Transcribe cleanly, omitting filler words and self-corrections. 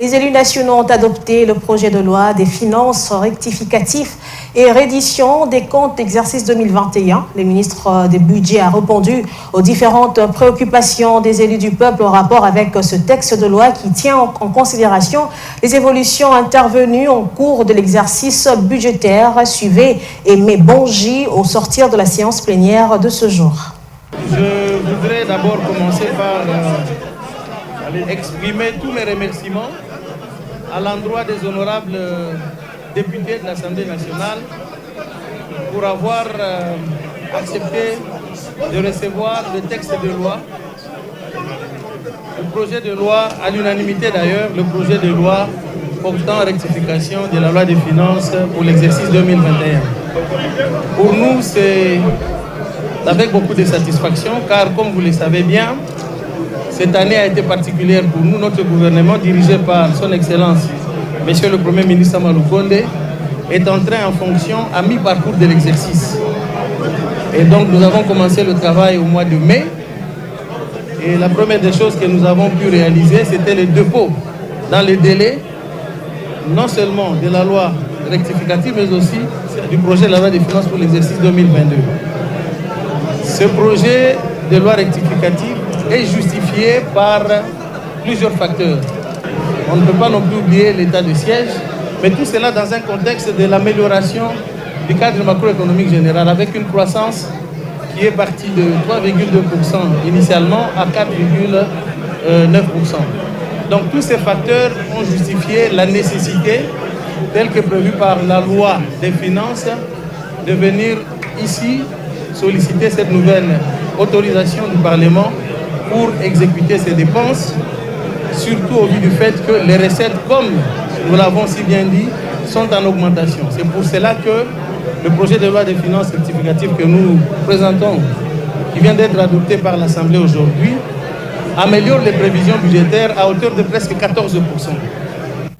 Les élus nationaux ont adopté le projet de loi des finances rectificatifs et reddition des comptes d'exercice 2021. Le ministre des Budgets a répondu aux différentes préoccupations des élus du peuple en rapport avec ce texte de loi qui tient en considération les évolutions intervenues en cours de l'exercice budgétaire. Suivez Aimé Bonji au sortir de la séance plénière de ce jour. Je voudrais d'abord commencer par exprimer tous mes remerciements à l'endroit des honorables députés de l'Assemblée nationale pour avoir accepté de recevoir le texte de loi, le projet de loi, à l'unanimité d'ailleurs, le projet de loi portant rectification de la loi des finances pour l'exercice 2021. Pour nous, c'est avec beaucoup de satisfaction, car comme vous le savez bien, cette année a été particulière pour nous. Notre gouvernement, dirigé par son Excellence, Monsieur le Premier ministre Amadou Konde, est entré en fonction à mi-parcours de l'exercice. Et donc nous avons commencé le travail au mois de mai. Et la première des choses que nous avons pu réaliser, c'était le dépôt dans les délais, non seulement de la loi rectificative, mais aussi du projet de la loi des finances pour l'exercice 2022. Ce projet de loi rectificative est justifié par plusieurs facteurs. On ne peut pas non plus oublier l'état de siège, mais tout cela dans un contexte de l'amélioration du cadre macroéconomique général, avec une croissance qui est partie de 3,2% initialement à 4,9%. Donc tous ces facteurs ont justifié la nécessité, telle que prévue par la loi des finances, de venir ici solliciter cette nouvelle autorisation du Parlement pour exécuter ces dépenses, surtout au vu du fait que les recettes, comme nous l'avons si bien dit, sont en augmentation. C'est pour cela que le projet de loi des finances rectificative que nous présentons, qui vient d'être adopté par l'Assemblée aujourd'hui, améliore les prévisions budgétaires à hauteur de presque 14%.